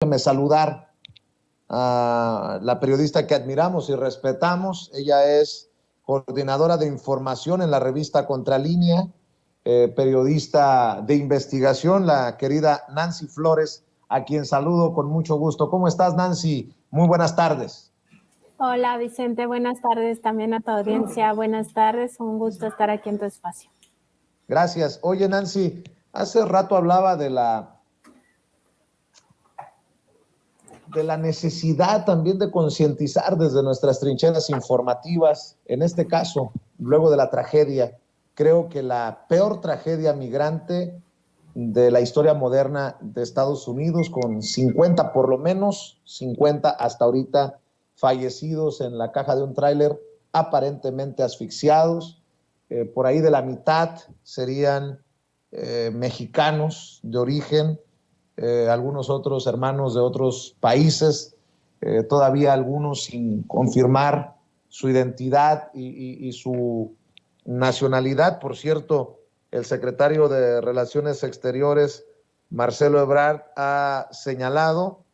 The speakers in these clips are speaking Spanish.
déjeme saludar a la periodista que admiramos y respetamos. Ella es coordinadora de información en la revista Contralínea, periodista de investigación, la querida Nancy Flores, a quien saludo con mucho gusto. ¿Cómo estás, Nancy? Muy buenas tardes. Hola, Vicente. Buenas tardes también a tu audiencia. Buenas tardes. Un gusto estar aquí en tu espacio. Gracias. Oye, Nancy, hace rato hablaba de la necesidad también de concientizar desde nuestras trincheras informativas. En este caso, luego de la tragedia, creo que la peor tragedia migrante de la historia moderna de Estados Unidos, con 50, por lo menos 50 hasta ahorita fallecidos en la caja de un tráiler, aparentemente asfixiados. Por ahí de la mitad serían mexicanos de origen, algunos otros hermanos de otros países, todavía algunos sin confirmar su identidad y su nacionalidad. Por cierto, el secretario de Relaciones Exteriores, Marcelo Ebrard, ha señalado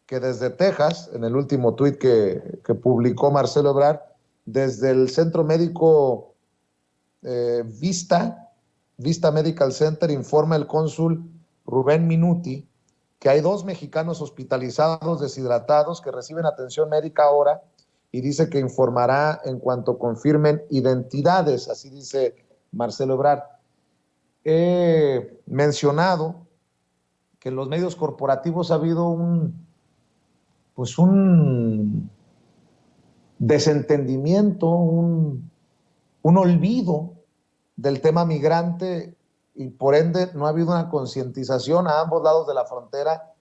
que desde Texas, en el último tuit que publicó Marcelo Ebrard, desde el centro médico Vista Medical Center, informa el cónsul Rubén Minuti que hay 2 mexicanos hospitalizados deshidratados que reciben atención médica ahora, y dice que informará en cuanto confirmen identidades, así dice Marcelo Ebrard. He mencionado que en los medios corporativos ha habido un desentendimiento, un olvido del tema migrante, y por ende no ha habido una concientización a ambos lados de la frontera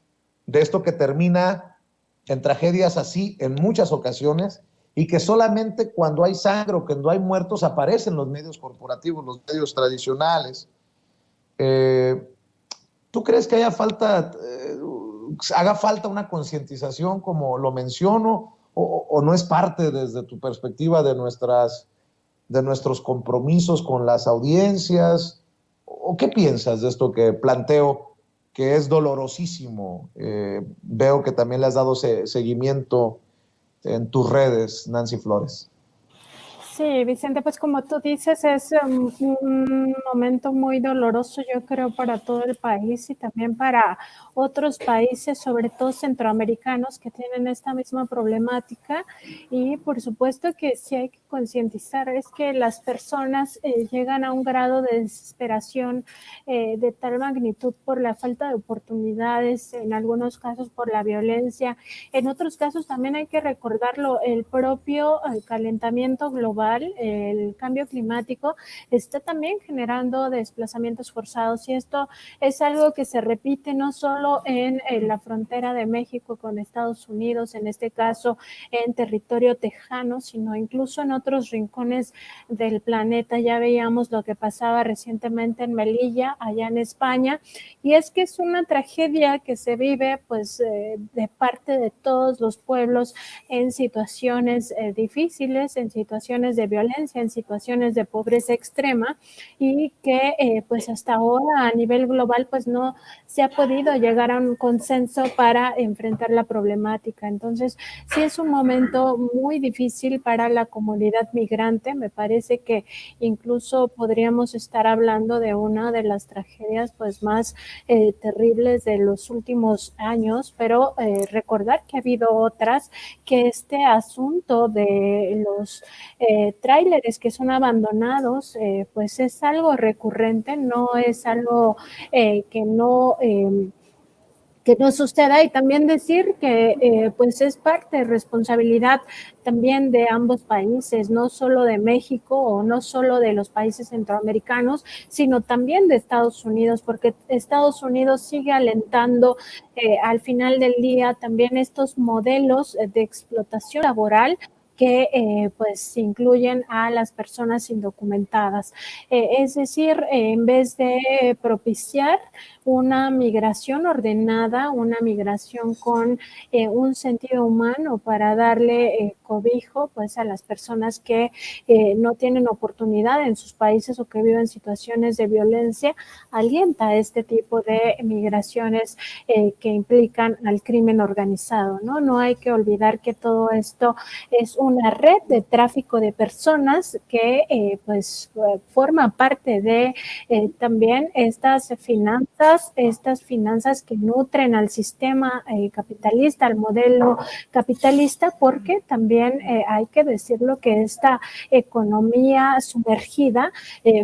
de esto que termina en tragedias así en muchas ocasiones, y que solamente cuando hay sangre o cuando hay muertos aparecen los medios corporativos, los medios tradicionales. ¿Tú crees que haga falta una concientización, como lo menciono, o no es parte desde tu perspectiva de nuestros compromisos con las audiencias? ¿O qué piensas de esto que planteo, que es dolorosísimo? Veo que también le has dado seguimiento en tus redes, Nancy Flores. Sí, Vicente, pues como tú dices, es un momento muy doloroso, yo creo, para todo el país y también para otros países, sobre todo centroamericanos, que tienen esta misma problemática. Y por supuesto que sí hay que concientizar, es que las personas llegan a un grado de desesperación de tal magnitud por la falta de oportunidades, en algunos casos por la violencia, en otros casos también hay que recordarlo, el propio calentamiento global, el cambio climático está también generando desplazamientos forzados, y esto es algo que se repite no solo en la frontera de México con Estados Unidos, en este caso en territorio tejano, sino incluso en otros rincones del planeta. Ya veíamos lo que pasaba recientemente en Melilla, allá en España, y es que es una tragedia que se vive pues de parte de todos los pueblos en situaciones difíciles, en situaciones de violencia, en situaciones de pobreza extrema, y que pues hasta ahora a nivel global pues no se ha podido llegar a un consenso para enfrentar la problemática. Entonces sí es un momento muy difícil para la comunidad migrante. Me parece que incluso podríamos estar hablando de una de las tragedias pues más terribles de los últimos años, pero recordar que ha habido otras, que este asunto de los tráileres que son abandonados, pues es algo recurrente, no es algo que no suceda, y también decir que pues es parte de responsabilidad también de ambos países, no solo de México o no solo de los países centroamericanos, sino también de Estados Unidos, porque Estados Unidos sigue alentando al final del día también estos modelos de explotación laboral que pues incluyen a las personas indocumentadas. Es decir, en vez de propiciar una migración ordenada, una migración con un sentido humano para darle cobijo pues a las personas que no tienen oportunidad en sus países o que viven situaciones de violencia, alienta este tipo de migraciones que implican al crimen organizado, ¿no? No hay que olvidar que todo esto es una red de tráfico de personas que forma parte de también estas finanzas que nutren al sistema capitalista, al modelo capitalista, porque también hay que decirlo que esta economía sumergida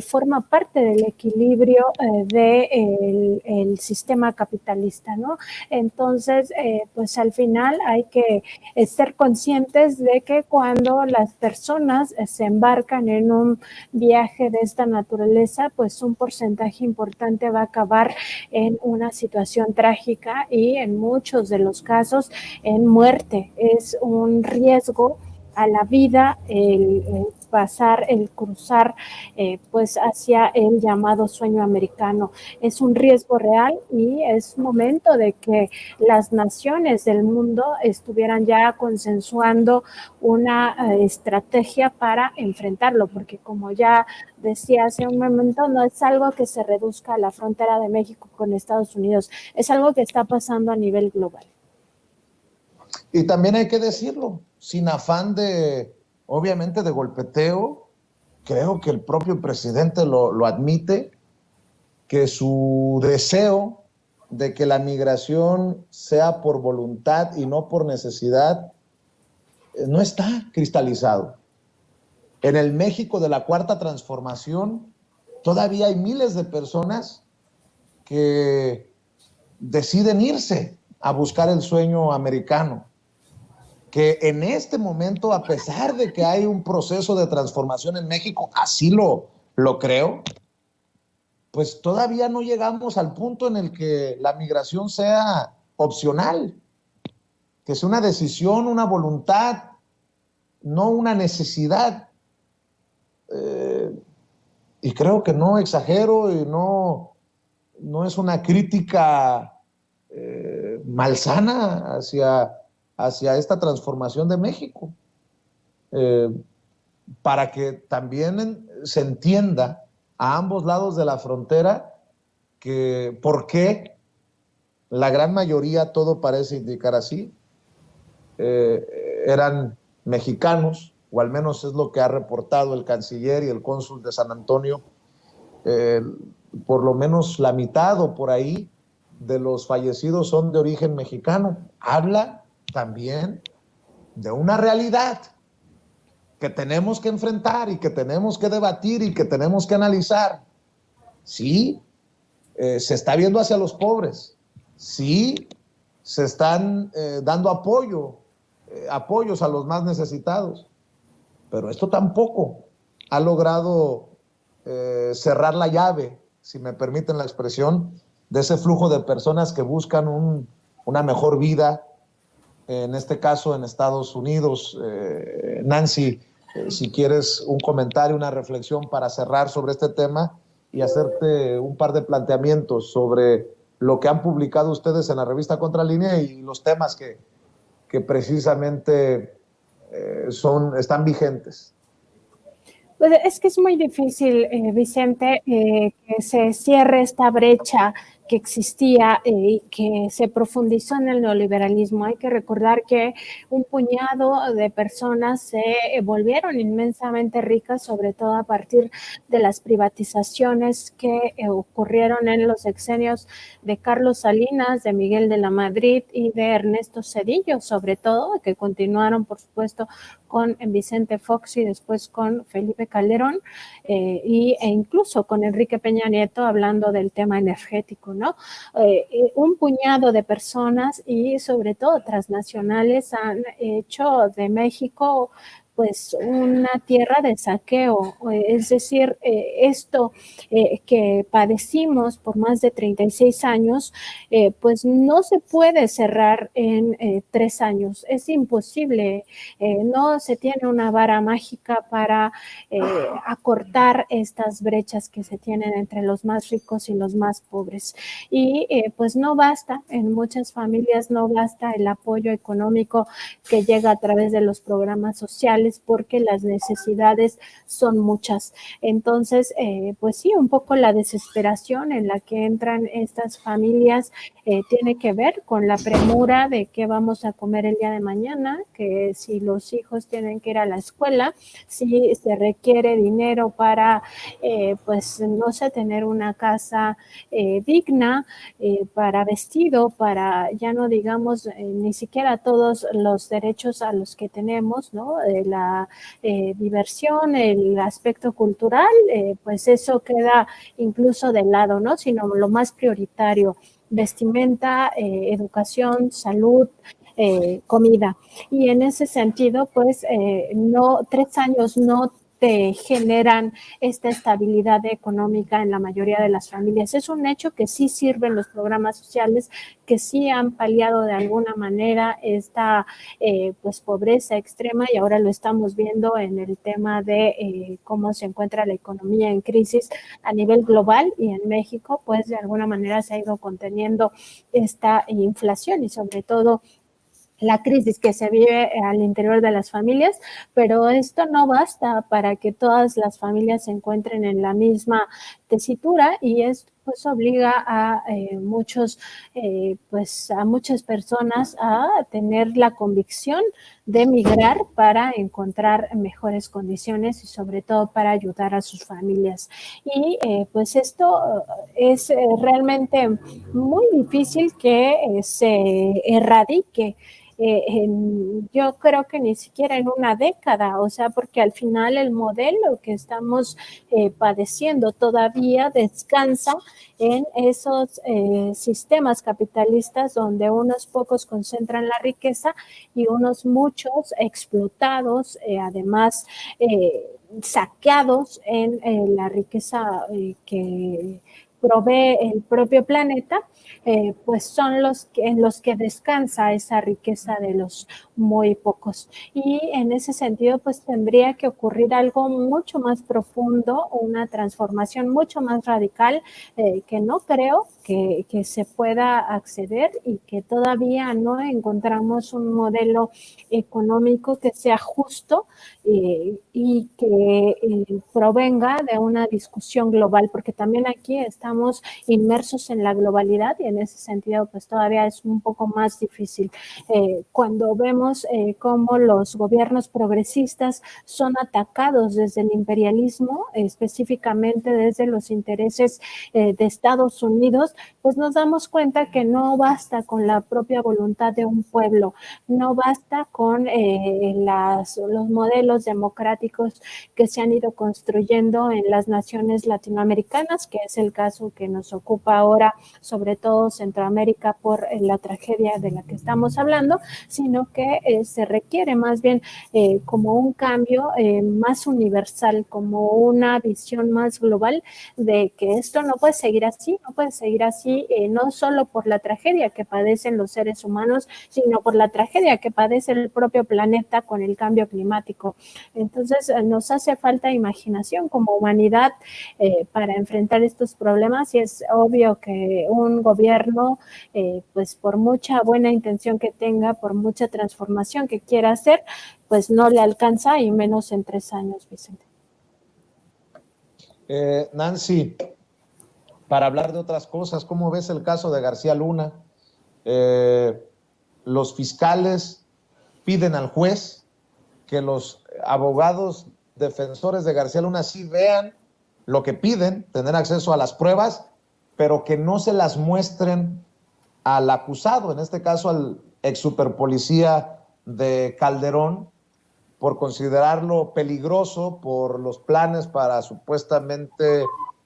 forma parte del equilibrio del sistema capitalista, ¿no? Entonces, pues al final hay que ser conscientes de que cuando las personas se embarcan en un viaje de esta naturaleza, pues un porcentaje importante va a acabar en una situación trágica y en muchos de los casos en muerte. Es un riesgo a la vida el pasar, el cruzar pues hacia el llamado sueño americano. Es un riesgo real y es momento de que las naciones del mundo estuvieran ya consensuando una estrategia para enfrentarlo, porque como ya decía hace un momento, no es algo que se reduzca a la frontera de México con Estados Unidos, es algo que está pasando a nivel global. Y también hay que decirlo, sin afán de, obviamente, de golpeteo, creo que el propio presidente lo admite, que su deseo de que la migración sea por voluntad y no por necesidad no está cristalizado. En el México de la Cuarta Transformación todavía hay miles de personas que deciden irse a buscar el sueño americano, que en este momento, a pesar de que hay un proceso de transformación en México, así lo creo, pues todavía no llegamos al punto en el que la migración sea opcional, que sea una decisión, una voluntad, no una necesidad. Y creo que no exagero y no es una crítica malsana hacia esta transformación de México. Para que también se entienda a ambos lados de la frontera que por qué la gran mayoría, todo parece indicar así, eran mexicanos, o al menos es lo que ha reportado el canciller y el cónsul de San Antonio. Por lo menos la mitad o por ahí de los fallecidos son de origen mexicano. Habla también de una realidad que tenemos que enfrentar y que tenemos que debatir y que tenemos que analizar. Sí, se está viendo hacia los pobres. Sí, se están dando apoyos a los más necesitados. Pero esto tampoco ha logrado cerrar la llave, si me permiten la expresión, de ese flujo de personas que buscan una mejor vida, en este caso en Estados Unidos. Nancy, si quieres un comentario, una reflexión para cerrar sobre este tema y hacerte un par de planteamientos sobre lo que han publicado ustedes en la revista Contralínea y los temas que precisamente están vigentes. Pues es que es muy difícil, Vicente, que se cierre esta brecha que existía y que se profundizó en el neoliberalismo. Hay que recordar que un puñado de personas se volvieron inmensamente ricas, sobre todo a partir de las privatizaciones que ocurrieron en los sexenios de Carlos Salinas, de Miguel de la Madrid y de Ernesto Zedillo, sobre todo, que continuaron, por supuesto, con Vicente Fox y después con Felipe Calderón e incluso con Enrique Peña Nieto, hablando del tema energético, ¿no? Un puñado de personas y sobre todo transnacionales han hecho de México pues una tierra de saqueo, es decir, esto que padecimos por más de 36 años, pues no se puede cerrar en 3 años, es imposible, no se tiene una vara mágica para acortar estas brechas que se tienen entre los más ricos y los más pobres. Y pues no basta, en muchas familias no basta el apoyo económico que llega a través de los programas sociales porque las necesidades son muchas. Entonces, pues sí, un poco la desesperación en la que entran estas familias tiene que ver con la premura de qué vamos a comer el día de mañana, que si los hijos tienen que ir a la escuela, si se requiere dinero para, pues, no sé, tener una casa digna, para vestido, para, ya no digamos, ni siquiera todos los derechos a los que tenemos, ¿no? La diversión, el aspecto cultural, pues eso queda incluso de lado, ¿no? Sino lo más prioritario, vestimenta, educación, salud, comida. Y en ese sentido, pues, no, 3 años no te generan esta estabilidad económica en la mayoría de las familias. Es un hecho que sí sirven los programas sociales, que sí han paliado de alguna manera esta pues pobreza extrema, y ahora lo estamos viendo en el tema de cómo se encuentra la economía en crisis a nivel global, y en México pues de alguna manera se ha ido conteniendo esta inflación y sobre todo la crisis que se vive al interior de las familias, pero esto no basta para que todas las familias se encuentren en la misma tesitura, y esto pues obliga a pues a muchas personas a tener la convicción de migrar para encontrar mejores condiciones y sobre todo para ayudar a sus familias. Y pues esto es realmente muy difícil que se erradique. Yo creo que ni siquiera en una década, o sea, porque al final el modelo que estamos padeciendo todavía descansa en esos sistemas capitalistas donde unos pocos concentran la riqueza y unos muchos explotados, además saqueados en la riqueza que provee el propio planeta, pues son en los que descansa esa riqueza de los muy pocos. Y en ese sentido, pues tendría que ocurrir algo mucho más profundo, una transformación mucho más radical, que no creo que se pueda acceder y que todavía no encontramos un modelo económico que sea justo y que provenga de una discusión global, porque también aquí estamos inmersos en la globalidad y en ese sentido pues todavía es un poco más difícil. Cuando vemos cómo los gobiernos progresistas son atacados desde el imperialismo, específicamente desde los intereses de Estados Unidos, pues nos damos cuenta que no basta con la propia voluntad de un pueblo, no basta con los modelos democráticos que se han ido construyendo en las naciones latinoamericanas, que es el caso que nos ocupa ahora, sobre todo Centroamérica, por la tragedia de la que estamos hablando, sino que se requiere más bien como un cambio más universal, como una visión más global de que esto no puede seguir así, no solo por la tragedia que padecen los seres humanos, sino por la tragedia que padece el propio planeta con el cambio climático. Entonces, nos hace falta imaginación como humanidad para enfrentar estos problemas, y es obvio que un gobierno, pues por mucha buena intención que tenga, por mucha transformación que quiera hacer, pues no le alcanza, y menos en 3 años, Vicente. Nancy, para hablar de otras cosas, ¿cómo ves el caso de García Luna? Los fiscales piden al juez que los abogados defensores de García Luna sí vean lo que piden, tener acceso a las pruebas, pero que no se las muestren al acusado, en este caso al ex superpolicía de Calderón, por considerarlo peligroso por los planes para supuestamente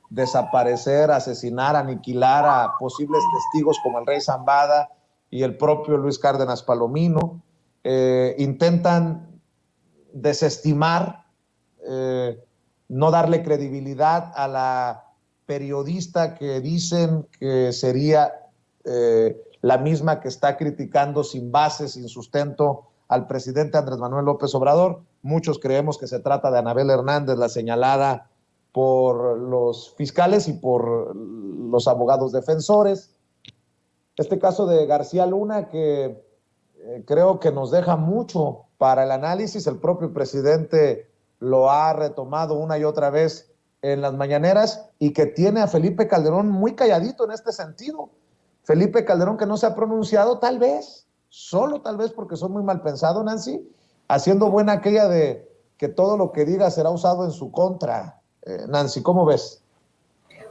desaparecer, asesinar, aniquilar a posibles testigos como el rey Zambada y el propio Luis Cárdenas Palomino. Intentan desestimar, no darle credibilidad a la periodista que dicen que sería la misma que está criticando sin base, sin sustento al presidente Andrés Manuel López Obrador. Muchos creemos que se trata de Anabel Hernández, la señalada por los fiscales y por los abogados defensores. Este caso de García Luna, que creo que nos deja mucho para el análisis. El propio presidente lo ha retomado una y otra vez en las mañaneras, y que tiene a Felipe Calderón muy calladito en este sentido. Felipe Calderón, que no se ha pronunciado, tal vez, solo tal vez porque son muy mal pensados, Nancy, haciendo buena aquella de que todo lo que diga será usado en su contra. Nancy, ¿cómo ves?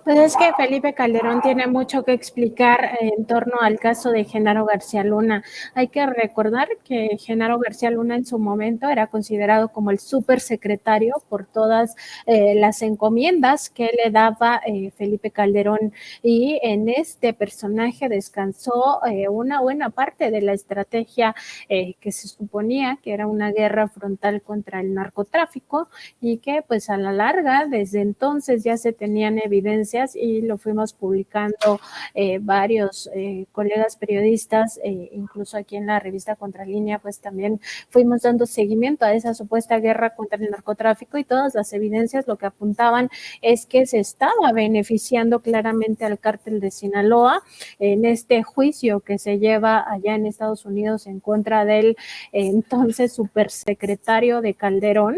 Pues es que Felipe Calderón tiene mucho que explicar en torno al caso de Genaro García Luna. Hay que recordar que Genaro García Luna en su momento era considerado como el supersecretario por todas las encomiendas que le daba Felipe Calderón, y en este personaje descansó una buena parte de la estrategia que se suponía que era una guerra frontal contra el narcotráfico, y que pues a la larga desde entonces ya se tenían evidencias y lo fuimos publicando varios colegas periodistas, incluso aquí en la revista Contralínea, pues también fuimos dando seguimiento a esa supuesta guerra contra el narcotráfico, y todas las evidencias lo que apuntaban es que se estaba beneficiando claramente al cártel de Sinaloa en este juicio que se lleva allá en Estados Unidos en contra del entonces supersecretario de Calderón.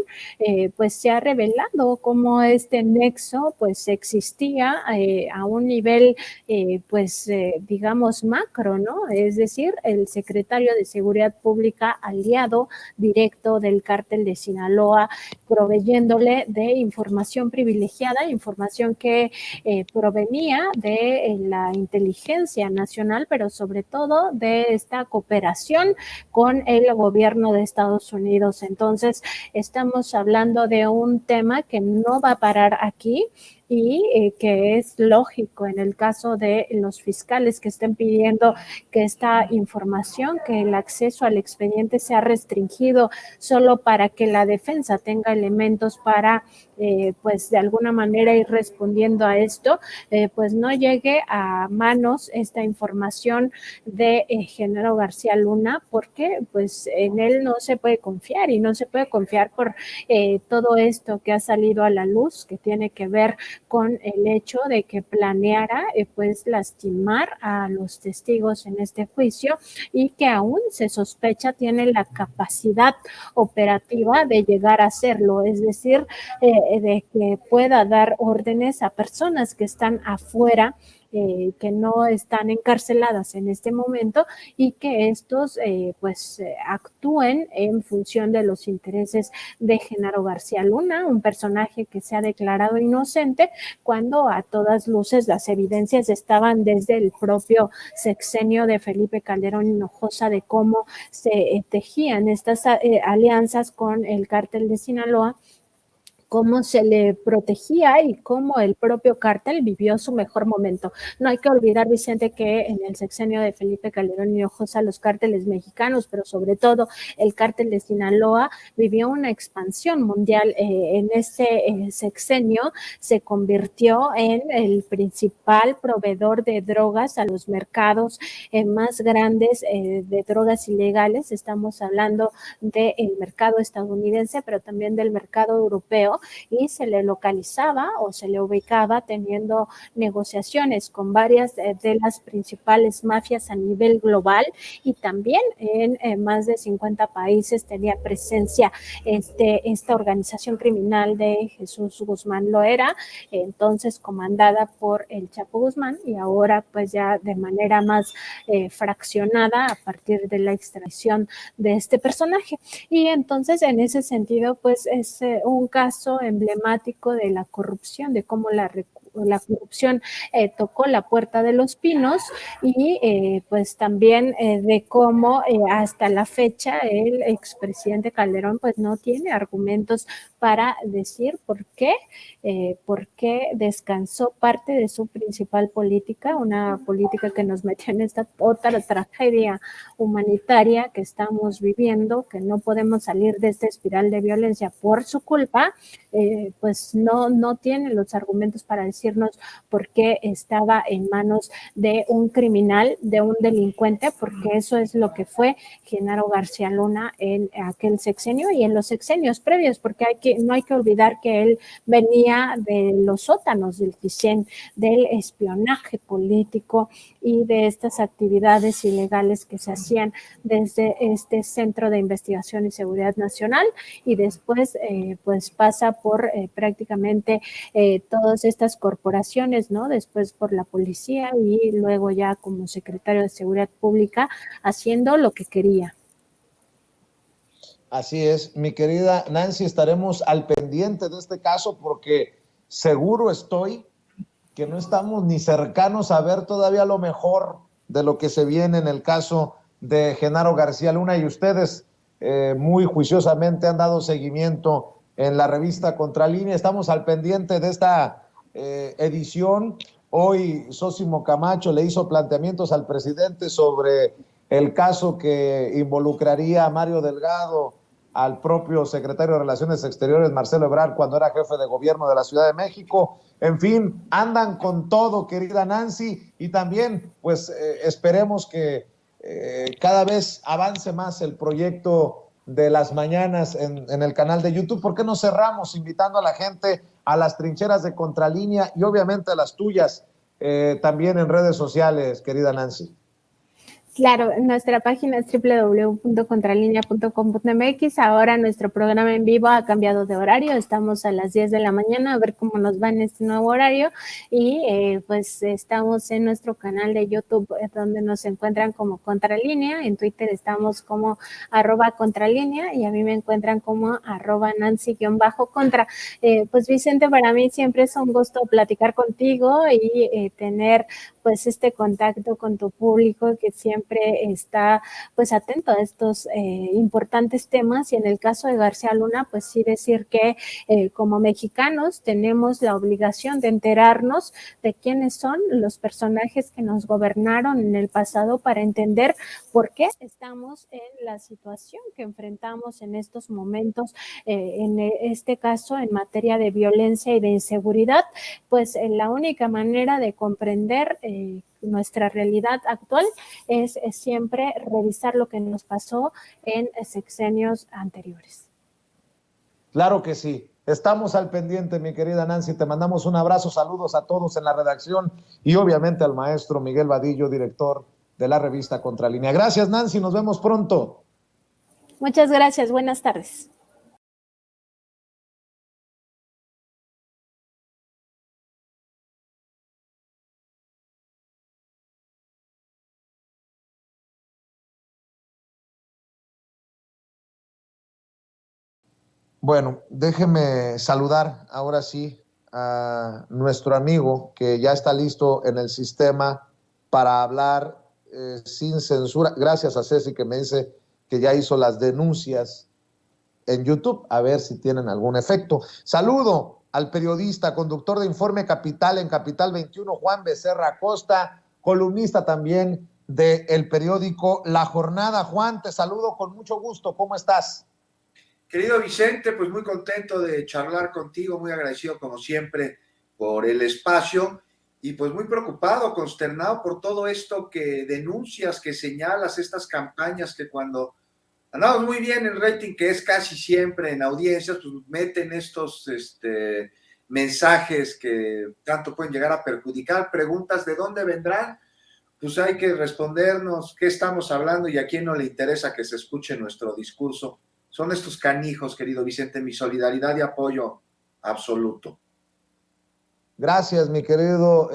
Pues se ha revelado cómo este nexo pues existía a un nivel digamos macro, ¿no? Es decir, el secretario de Seguridad Pública aliado directo del cártel de Sinaloa, proveyéndole de información privilegiada, información que provenía de la inteligencia nacional, pero sobre todo de esta cooperación con el gobierno de Estados Unidos. Entonces, estamos hablando de un tema que no va a parar aquí, y que es lógico en el caso de los fiscales que estén pidiendo que esta información, que el acceso al expediente sea restringido solo para que la defensa tenga elementos para, pues de alguna manera ir respondiendo a esto, pues no llegue a manos esta información de Genaro García Luna, porque pues en él no se puede confiar, y no se puede confiar por todo esto que ha salido a la luz, que tiene que ver con el hecho de que planeara pues lastimar a los testigos en este juicio, y que aún se sospecha tiene la capacidad operativa de llegar a hacerlo, es decir, de que pueda dar órdenes a personas que están afuera, que no están encarceladas en este momento, y que estos actúen en función de los intereses de Genaro García Luna, un personaje que se ha declarado inocente cuando a todas luces las evidencias estaban desde el propio sexenio de Felipe Calderón Hinojosa de cómo se tejían estas alianzas con el cártel de Sinaloa, cómo se le protegía y cómo el propio cártel vivió su mejor momento. No hay que olvidar, Vicente, que en el sexenio de Felipe Calderón Hinojosa los cárteles mexicanos, pero sobre todo el cártel de Sinaloa, vivió una expansión mundial. En ese sexenio se convirtió en el principal proveedor de drogas a los mercados más grandes de drogas ilegales. Estamos hablando del mercado estadounidense, pero también del mercado europeo, y se le localizaba o se le ubicaba teniendo negociaciones con varias de las principales mafias a nivel global, y también en más de 50 países tenía presencia esta organización criminal de Jesús Guzmán Loera, entonces comandada por el Chapo Guzmán, y ahora pues ya de manera más fraccionada a partir de la extradición de este personaje. Y entonces en ese sentido pues es un caso emblemático de la corrupción, de cómo la la corrupción tocó la puerta de Los Pinos y pues también de cómo hasta la fecha el expresidente Calderón pues no tiene argumentos para decir por qué descansó parte de su principal política, una política que nos metió en esta otra tragedia humanitaria que estamos viviendo, que no podemos salir de esta espiral de violencia por su culpa, pues no tiene los argumentos para decirnos por qué estaba en manos de un criminal, de un delincuente, porque eso es lo que fue Genaro García Luna en aquel sexenio y en los sexenios previos, porque no hay que olvidar que él venía de los sótanos del CISEN, del espionaje político y de estas actividades ilegales que se hacían desde este Centro de Investigación y Seguridad Nacional, y después pues pasa por prácticamente todas estas corporaciones, ¿no? Después por la policía y luego ya como secretario de Seguridad Pública haciendo lo que quería. Así es, mi querida Nancy, estaremos al pendiente de este caso porque seguro estoy que no estamos ni cercanos a ver todavía lo mejor de lo que se viene en el caso de Genaro García Luna, y ustedes muy juiciosamente han dado seguimiento en la revista Contralínea. Estamos al pendiente de esta edición. Hoy Sósimo Camacho le hizo planteamientos al presidente sobre el caso que involucraría a Mario Delgado, al propio secretario de Relaciones Exteriores, Marcelo Ebrard, cuando era jefe de gobierno de la Ciudad de México. En fin, andan con todo, querida Nancy, y también, pues, esperemos que cada vez avance más el proyecto de las mañanas en el canal de YouTube. ¿Por qué no cerramos invitando a la gente a las trincheras de Contralínea y obviamente a las tuyas también en redes sociales, querida Nancy? Claro, nuestra página es www.contralinea.com.mx. Ahora nuestro programa en vivo ha cambiado de horario. Estamos a las 10 de la mañana, a ver cómo nos va en este nuevo horario. Y pues estamos en nuestro canal de YouTube, donde nos encuentran como Contralínea. En Twitter estamos como @Contralínea y a mí me encuentran como @Nancy_contra. Pues Vicente, para mí siempre es un gusto platicar contigo y tener pues este contacto con tu público que siempre está pues atento a estos importantes temas, y en el caso de García Luna pues sí decir que como mexicanos tenemos la obligación de enterarnos de quiénes son los personajes que nos gobernaron en el pasado para entender por qué estamos en la situación que enfrentamos en estos momentos, en este caso en materia de violencia y de inseguridad. Pues la única manera de comprender nuestra realidad actual es siempre revisar lo que nos pasó en sexenios anteriores. Claro que sí. Estamos al pendiente, mi querida Nancy. Te mandamos un abrazo, saludos a todos en la redacción y obviamente al maestro Miguel Vadillo, director de la revista Contralínea. Gracias, Nancy. Nos vemos pronto. Muchas gracias. Buenas tardes. Bueno, déjeme saludar ahora sí a nuestro amigo que ya está listo en el sistema para hablar sin censura. Gracias a Ceci que me dice que ya hizo las denuncias en YouTube, a ver si tienen algún efecto. Saludo al periodista, conductor de Informe Capital en Capital 21, Juan Becerra Acosta, columnista también del periódico La Jornada. Juan, te saludo con mucho gusto. ¿Cómo estás? Querido Vicente, pues muy contento de charlar contigo, muy agradecido como siempre por el espacio y pues muy preocupado, consternado por todo esto que denuncias, que señalas, estas campañas que cuando andamos muy bien en rating, que es casi siempre en audiencias, pues meten estos mensajes que tanto pueden llegar a perjudicar, preguntas de dónde vendrán, pues hay que respondernos qué estamos hablando y a quién no le interesa que se escuche nuestro discurso. Son estos canijos, querido Vicente, mi solidaridad y apoyo absoluto. Gracias, mi querido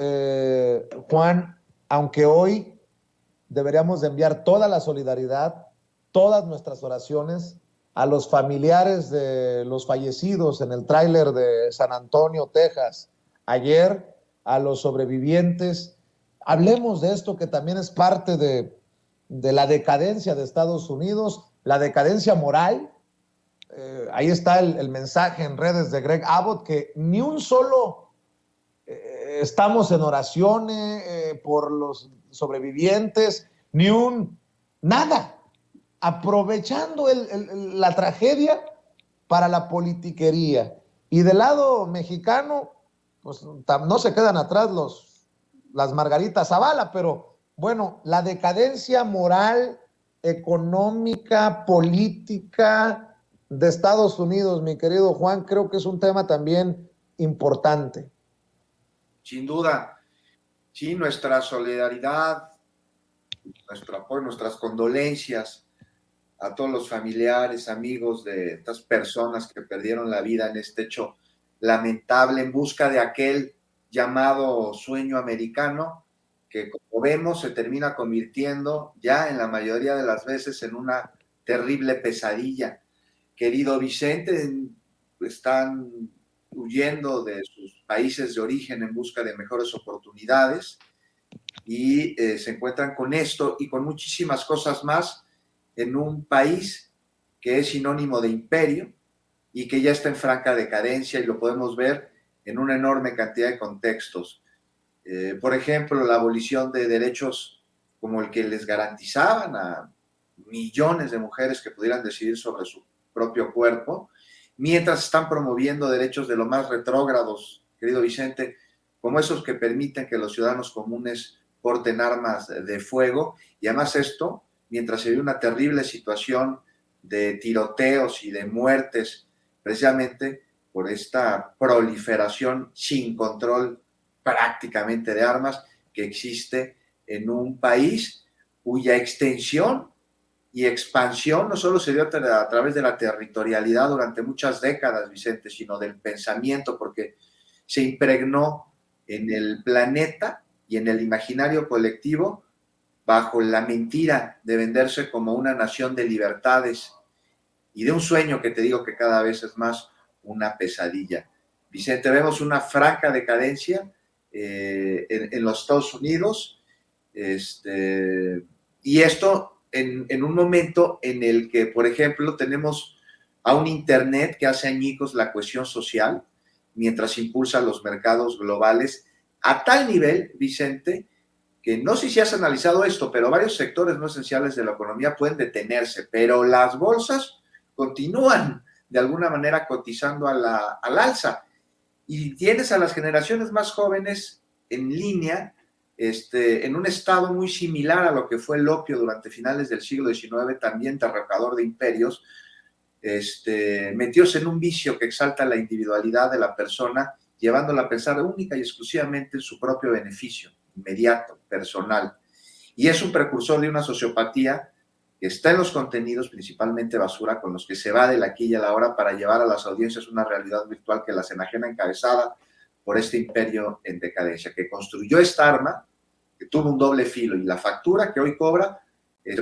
Juan, aunque hoy deberíamos de enviar toda la solidaridad, todas nuestras oraciones a los familiares de los fallecidos en el tráiler de San Antonio, Texas, ayer, a los sobrevivientes. Hablemos de esto que también es parte de la decadencia de Estados Unidos, la decadencia moral. Ahí está el mensaje en redes de Greg Abbott, que ni un solo estamos en oraciones por los sobrevivientes, nada, aprovechando la tragedia para la politiquería. Y del lado mexicano, pues no se quedan atrás las Margaritas Zavala, pero bueno, la decadencia moral, económica, política de Estados Unidos, mi querido Juan, creo que es un tema también importante. Sin duda, sí, nuestra solidaridad, nuestro apoyo, nuestras condolencias a todos los familiares, amigos de estas personas que perdieron la vida en este hecho lamentable en busca de aquel llamado sueño americano, que como vemos se termina convirtiendo ya en la mayoría de las veces en una terrible pesadilla. Querido Vicente, están huyendo de sus países de origen en busca de mejores oportunidades y se encuentran con esto y con muchísimas cosas más en un país que es sinónimo de imperio y que ya está en franca decadencia, y lo podemos ver en una enorme cantidad de contextos. Por ejemplo, la abolición de derechos como el que les garantizaban a millones de mujeres que pudieran decidir sobre su propio cuerpo, mientras están promoviendo derechos de lo más retrógrados, querido Vicente, como esos que permiten que los ciudadanos comunes porten armas de fuego, y además esto, mientras se vive una terrible situación de tiroteos y de muertes, precisamente por esta proliferación sin control prácticamente de armas que existe en un país cuya extensión y expansión no solo se dio a través de la territorialidad durante muchas décadas, Vicente, sino del pensamiento, porque se impregnó en el planeta y en el imaginario colectivo bajo la mentira de venderse como una nación de libertades y de un sueño que te digo que cada vez es más una pesadilla. Vicente, vemos una franca decadencia en los Estados Unidos, y esto en un momento en el que, por ejemplo, tenemos a un Internet que hace añicos la cohesión social, mientras impulsa los mercados globales a tal nivel, Vicente, que no sé si has analizado esto, pero varios sectores no esenciales de la economía pueden detenerse, pero las bolsas continúan de alguna manera cotizando al alza, y tienes a las generaciones más jóvenes en línea, en un estado muy similar a lo que fue el opio durante finales del siglo XIX, también derrocador de imperios, metidos en un vicio que exalta la individualidad de la persona, llevándola a pensar única y exclusivamente en su propio beneficio inmediato, personal. Y es un precursor de una sociopatía que está en los contenidos, principalmente basura, con los que se va del aquí y a la hora para llevar a las audiencias una realidad virtual que las enajena, encabezada por este imperio en decadencia, que construyó esta arma, que tuvo un doble filo, y la factura que hoy cobra,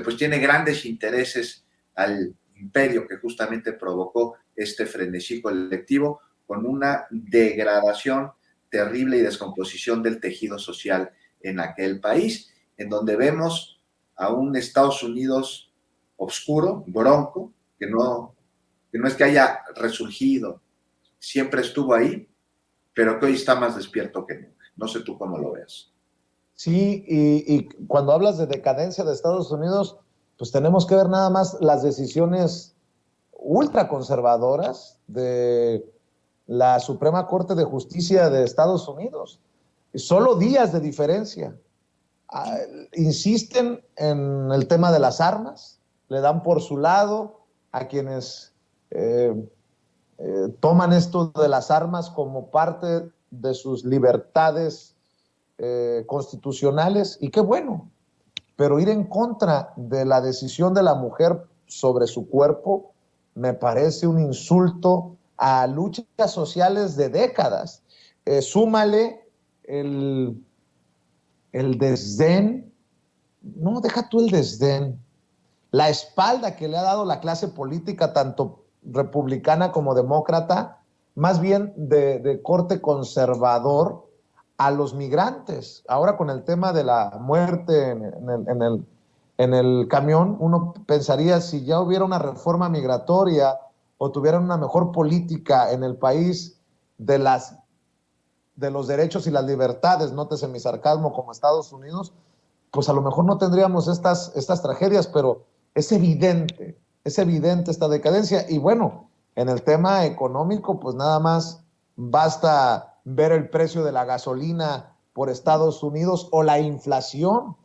pues tiene grandes intereses al imperio que justamente provocó este frenesí colectivo, con una degradación terrible y descomposición del tejido social en aquel país, en donde vemos a un Estados Unidos oscuro, bronco, que no es que haya resurgido, siempre estuvo ahí, pero que hoy está más despierto que nunca. No sé tú cómo lo veas. Sí, y cuando hablas de decadencia de Estados Unidos, pues tenemos que ver nada más las decisiones ultraconservadoras de la Suprema Corte de Justicia de Estados Unidos. Solo días de diferencia. Insisten en el tema de las armas, le dan por su lado a quienes toman esto de las armas como parte de sus libertades constitucionales, y qué bueno, pero ir en contra de la decisión de la mujer sobre su cuerpo me parece un insulto a luchas sociales de décadas. Súmale el desdén, no, deja tú el desdén, la espalda que le ha dado la clase política, tanto republicana como demócrata, más bien de corte conservador, a los migrantes. Ahora con el tema de la muerte en el camión, uno pensaría si ya hubiera una reforma migratoria o tuvieran una mejor política en el país de los derechos y las libertades, nótese mi sarcasmo, como Estados Unidos, pues a lo mejor no tendríamos estas tragedias, pero es evidente esta decadencia. Y bueno, en el tema económico, pues nada más basta ver el precio de la gasolina por Estados Unidos o la inflación.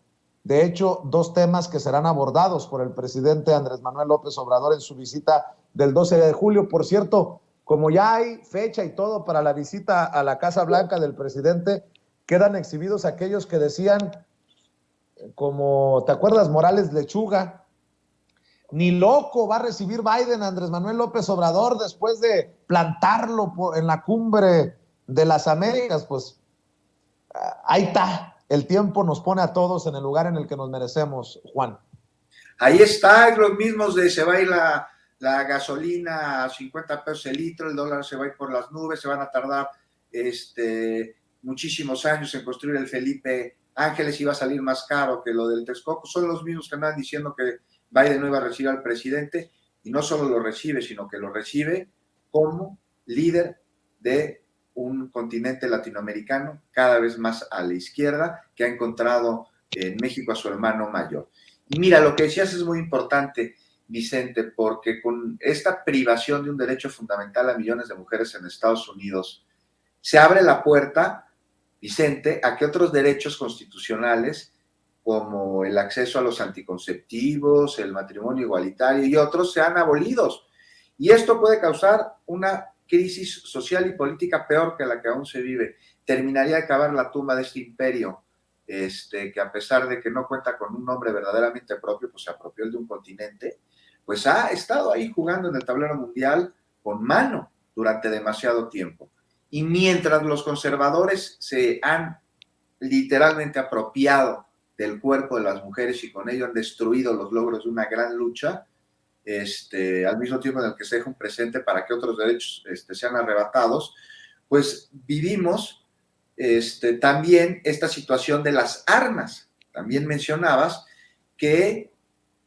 De hecho, dos temas que serán abordados por el presidente Andrés Manuel López Obrador en su visita del 12 de julio. Por cierto, como ya hay fecha y todo para la visita a la Casa Blanca del presidente, quedan exhibidos aquellos que decían, como, ¿te acuerdas? Morales Lechuga, ni loco va a recibir Biden a Andrés Manuel López Obrador después de plantarlo en la cumbre de las Américas. Pues ahí está, el tiempo nos pone a todos en el lugar en el que nos merecemos, Juan. Ahí está, es los mismos de se va a ir la gasolina a 50 pesos el litro, el dólar se va a ir por las nubes, se van a tardar muchísimos años en construir el Felipe Ángeles y va a salir más caro que lo del Texcoco. Son los mismos que andan diciendo que Biden no iba a recibir al presidente, y no solo lo recibe, sino que lo recibe como líder de un continente latinoamericano cada vez más a la izquierda, que ha encontrado en México a su hermano mayor. Y mira, lo que decías es muy importante, Vicente, porque con esta privación de un derecho fundamental a millones de mujeres en Estados Unidos, se abre la puerta, Vicente, a que otros derechos constitucionales, como el acceso a los anticonceptivos, el matrimonio igualitario y otros, sean abolidos. Y esto puede causar una crisis social y política peor que la que aún se vive. Terminaría de acabar la tumba de este imperio, que a pesar de que no cuenta con un nombre verdaderamente propio, pues se apropió el de un continente, pues ha estado ahí jugando en el tablero mundial con mano durante demasiado tiempo. Y mientras los conservadores se han literalmente apropiado del cuerpo de las mujeres y con ello han destruido los logros de una gran lucha, al mismo tiempo en el que se deja un presente para que otros derechos sean arrebatados, pues vivimos también esta situación de las armas. También mencionabas que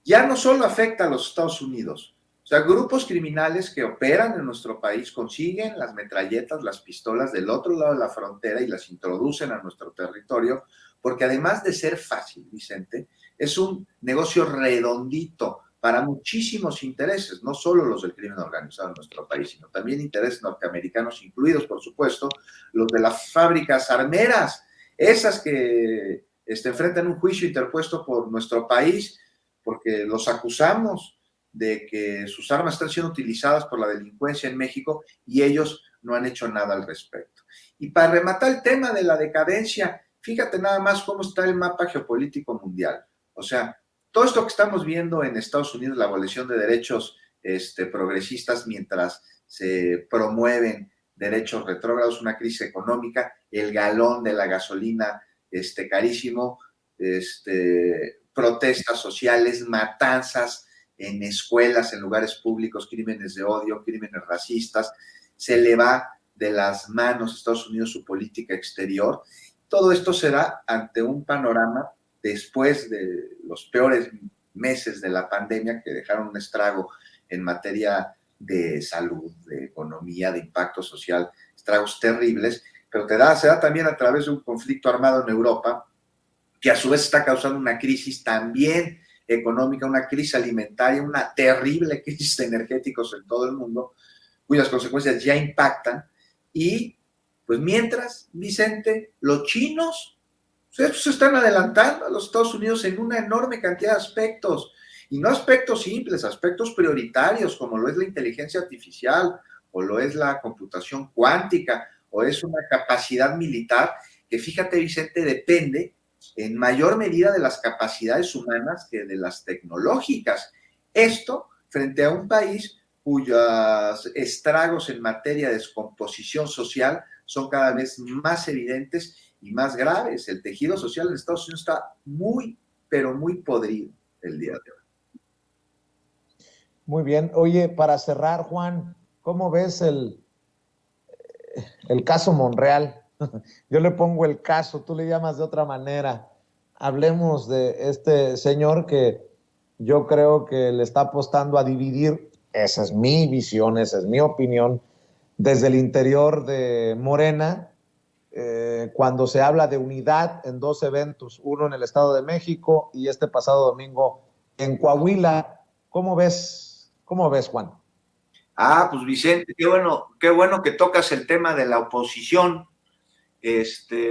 ya no solo afecta a los Estados Unidos, o sea, grupos criminales que operan en nuestro país consiguen las metralletas, las pistolas del otro lado de la frontera y las introducen a nuestro territorio, porque además de ser fácil, Vicente, es un negocio redondito para muchísimos intereses, no solo los del crimen organizado en nuestro país, sino también intereses norteamericanos, incluidos, por supuesto, los de las fábricas armeras, esas que enfrentan un juicio interpuesto por nuestro país, porque los acusamos de que sus armas están siendo utilizadas por la delincuencia en México y ellos no han hecho nada al respecto. Y para rematar el tema de la decadencia, fíjate nada más cómo está el mapa geopolítico mundial. O sea, todo esto que estamos viendo en Estados Unidos, la abolición de derechos progresistas mientras se promueven derechos retrógrados, una crisis económica, el galón de la gasolina carísimo, protestas sociales, matanzas en escuelas, en lugares públicos, crímenes de odio, crímenes racistas, se le va de las manos a Estados Unidos su política exterior. Todo esto se da ante un panorama después de los peores meses de la pandemia que dejaron un estrago en materia de salud, de economía, de impacto social, estragos terribles, pero se da también a través de un conflicto armado en Europa, que a su vez está causando una crisis también económica, una crisis alimentaria, una terrible crisis de energéticos en todo el mundo, cuyas consecuencias ya impactan. Y pues mientras, Vicente, los chinos se están adelantando a los Estados Unidos en una enorme cantidad de aspectos, y no aspectos simples, aspectos prioritarios, como lo es la inteligencia artificial, o lo es la computación cuántica, o es una capacidad militar que, fíjate, Vicente, depende en mayor medida de las capacidades humanas que de las tecnológicas. Esto frente a un país cuyos estragos en materia de descomposición social son cada vez más evidentes y más graves. El tejido social en Estados Unidos está muy, pero muy podrido el día de hoy. Muy bien. Oye, para cerrar, Juan, ¿cómo ves el caso Monreal? Yo le pongo el caso, tú le llamas de otra manera. Hablemos de este señor que yo creo que le está apostando a dividir, esa es mi visión, esa es mi opinión, desde el interior de Morena, cuando se habla de unidad en dos eventos, uno en el Estado de México y este pasado domingo en Coahuila. ¿Cómo ves, Juan? Pues Vicente, qué bueno que tocas el tema de la oposición,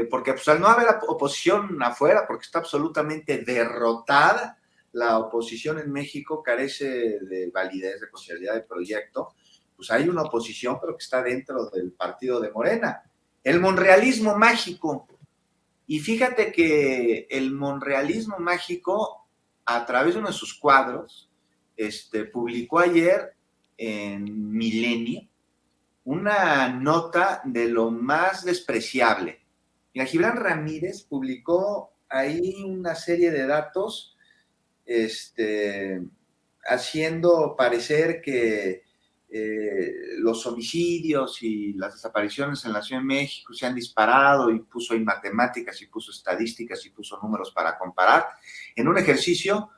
porque pues al no haber oposición afuera, porque está absolutamente derrotada, la oposición en México carece de validez, de confiabilidad de proyecto, pues hay una oposición, pero que está dentro del partido de Morena. El monrealismo mágico. Y fíjate que el monrealismo mágico, a través de uno de sus cuadros, publicó ayer en Milenio una nota de lo más despreciable. Mira, Gibran Ramírez publicó ahí una serie de datos, haciendo parecer que los homicidios y las desapariciones en la Ciudad de México se han disparado, y puso ahí matemáticas y puso estadísticas y puso números para comparar, en un ejercicio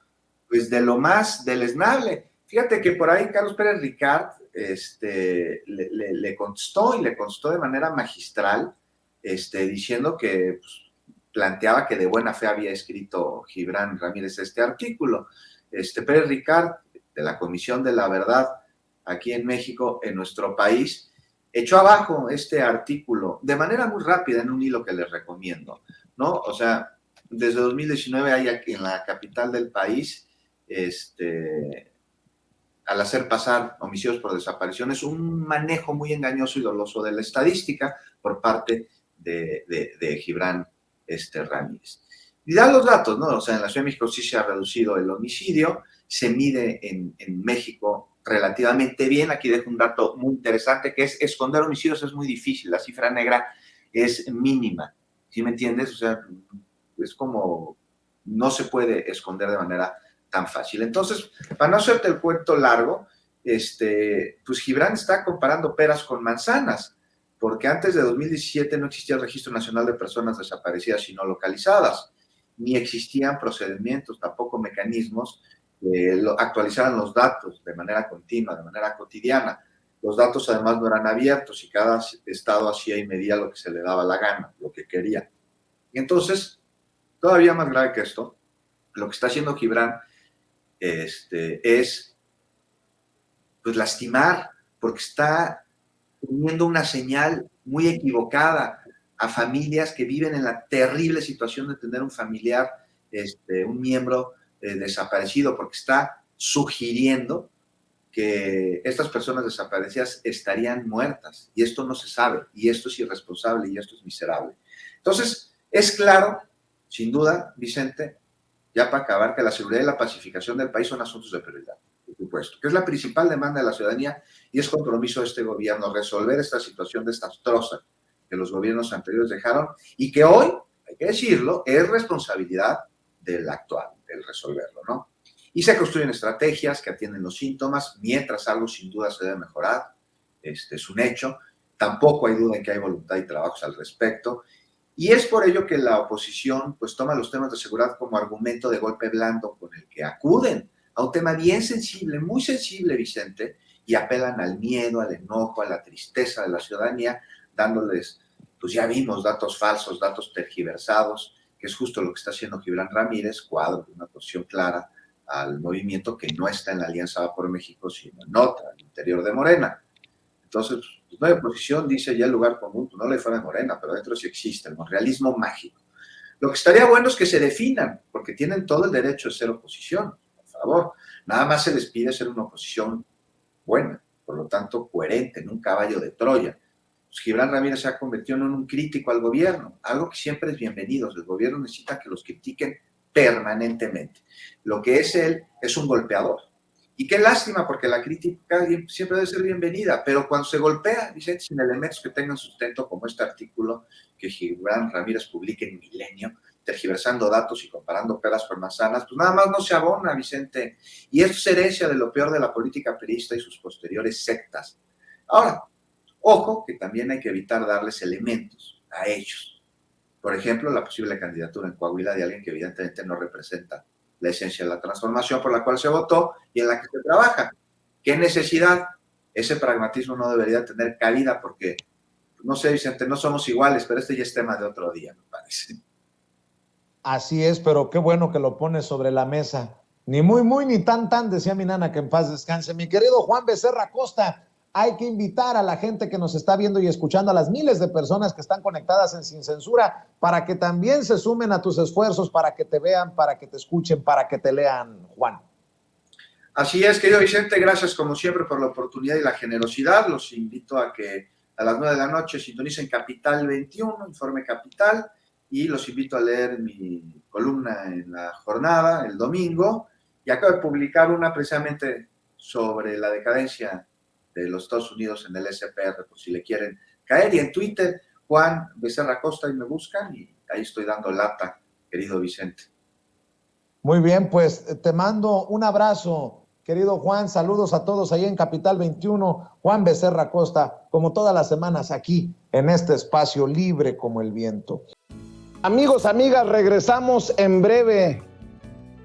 pues de lo más deleznable. Fíjate que por ahí Carlos Pérez Ricard le contestó, y le contestó de manera magistral, diciendo que pues, planteaba que de buena fe había escrito Gibran Ramírez este artículo. Pérez Ricard, de la Comisión de la Verdad aquí en México, en nuestro país, echó abajo este artículo de manera muy rápida en un hilo que les recomiendo, ¿no? O sea, desde 2019 hay aquí en la capital del país, al hacer pasar homicidios por desapariciones, un manejo muy engañoso y doloso de la estadística por parte de Gibran Ramírez. Y da los datos, ¿no? O sea, en la Ciudad de México sí se ha reducido el homicidio, se mide en México relativamente bien. Aquí dejo un dato muy interesante, que es esconder homicidios es muy difícil, la cifra negra es mínima, ¿sí me entiendes? O sea, es como no se puede esconder de manera tan fácil. Entonces, para no hacerte el cuento largo, pues Gibran está comparando peras con manzanas, porque antes de 2017 no existía el Registro Nacional de Personas Desaparecidas y No Localizadas, ni existían procedimientos, tampoco mecanismos que actualizaran los datos de manera continua, de manera cotidiana. Los datos además no eran abiertos y cada estado hacía y medía lo que se le daba la gana, lo que quería. Y entonces, todavía más grave que esto, lo que está haciendo Gibran es pues lastimar, porque está teniendo una señal muy equivocada a familias que viven en la terrible situación de tener un familiar, un miembro desaparecido, porque está sugiriendo que estas personas desaparecidas estarían muertas, y esto no se sabe, y esto es irresponsable, y esto es miserable. Entonces, es claro, sin duda, Vicente, ya para acabar, que la seguridad y la pacificación del país son asuntos de prioridad, por supuesto, que es la principal demanda de la ciudadanía, y es compromiso de este gobierno resolver esta situación desastrosa que los gobiernos anteriores dejaron, y que hoy, hay que decirlo, es responsabilidad del actual, el resolverlo, ¿no? Y se construyen estrategias que atienden los síntomas, mientras algo sin duda se debe mejorar, es un hecho, tampoco hay duda en que hay voluntad y trabajos al respecto. Y es por ello que la oposición pues toma los temas de seguridad como argumento de golpe blando con el que acuden a un tema bien sensible, muy sensible, Vicente, y apelan al miedo, al enojo, a la tristeza de la ciudadanía, dándoles, pues ya vimos, datos falsos, datos tergiversados, que es justo lo que está haciendo Gibran Ramírez, cuadro de una posición clara al movimiento que no está en la Alianza Va por México, sino en otra, al interior de Morena. Entonces, pues no hay oposición, dice ya el lugar común, no le fuera de Morena, pero dentro sí existe el monrealismo mágico. Lo que estaría bueno es que se definan, porque tienen todo el derecho de ser oposición, por favor. Nada más se les pide ser una oposición buena, por lo tanto coherente, en un caballo de Troya. Pues Gibran Ramírez se ha convertido en un crítico al gobierno, algo que siempre es bienvenido. El gobierno necesita que los critiquen permanentemente. Lo que es él es un golpeador. Y qué lástima, porque la crítica siempre debe ser bienvenida, pero cuando se golpea, Vicente, sin elementos que tengan sustento, como este artículo que Gibran Ramírez publica en Milenio, tergiversando datos y comparando peras con manzanas, pues nada más no se abona, Vicente. Y esto es herencia de lo peor de la política perista y sus posteriores sectas. Ahora, ojo, que también hay que evitar darles elementos a ellos. Por ejemplo, la posible candidatura en Coahuila de alguien que evidentemente no representa la esencia de la transformación por la cual se votó y en la que se trabaja. ¿Qué necesidad? Ese pragmatismo no debería tener cabida porque, no sé, Vicente, no somos iguales, pero este ya es tema de otro día, me parece. Así es, pero qué bueno que lo pones sobre la mesa. Ni muy, muy, ni tan, decía mi nana, que en paz descanse. Mi querido Juan Becerra Costa, hay que invitar a la gente que nos está viendo y escuchando, a las miles de personas que están conectadas en Sin Censura, para que también se sumen a tus esfuerzos, para que te vean, para que te escuchen, para que te lean, Juan. Así es, querido Vicente, gracias como siempre por la oportunidad y la generosidad. Los invito a que a las 9 de la noche sintonicen Capital 21, Informe Capital, y los invito a leer mi columna en La Jornada el domingo, y acabo de publicar una precisamente sobre la decadencia de los Estados Unidos en el SPR, por si le quieren caer, y en Twitter, Juan Becerra Costa, y me buscan, y ahí estoy dando lata, querido Vicente. Muy bien, pues te mando un abrazo, querido Juan, saludos a todos ahí en Capital 21, Juan Becerra Costa, como todas las semanas aquí, en este espacio libre como el viento. Amigos, amigas, regresamos en breve,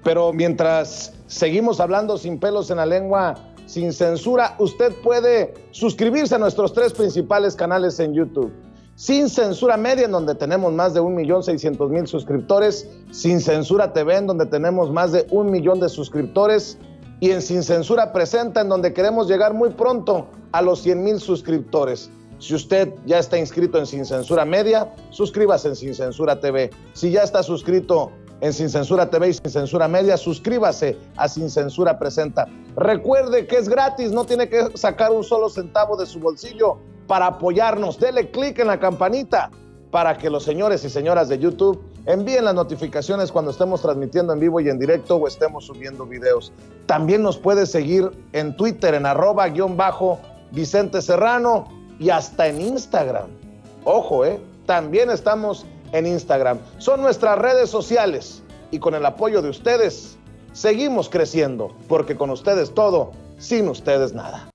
pero mientras seguimos hablando sin pelos en la lengua, sin censura, usted puede suscribirse a nuestros 3 principales canales en YouTube. Sin Censura Media, en donde tenemos más de 1,600,000 suscriptores, Sin Censura TV, en donde tenemos más de 1 millón de suscriptores, y en Sin Censura Presenta, en donde queremos llegar muy pronto a los 100,000 suscriptores. Si usted ya está inscrito en Sin Censura Media, suscríbase en Sin Censura TV. Si ya está suscrito en Sin Censura TV y Sin Censura Media, suscríbase a Sin Censura Presenta. Recuerde que es gratis, no tiene que sacar un solo centavo de su bolsillo para apoyarnos. Dele clic en la campanita para que los señores y señoras de YouTube envíen las notificaciones cuando estemos transmitiendo en vivo y en directo o estemos subiendo videos. También nos puede seguir en Twitter en @Vicente Serrano y hasta en Instagram. Ojo, también estamos en Instagram. Son nuestras redes sociales y con el apoyo de ustedes seguimos creciendo, porque con ustedes todo, sin ustedes nada.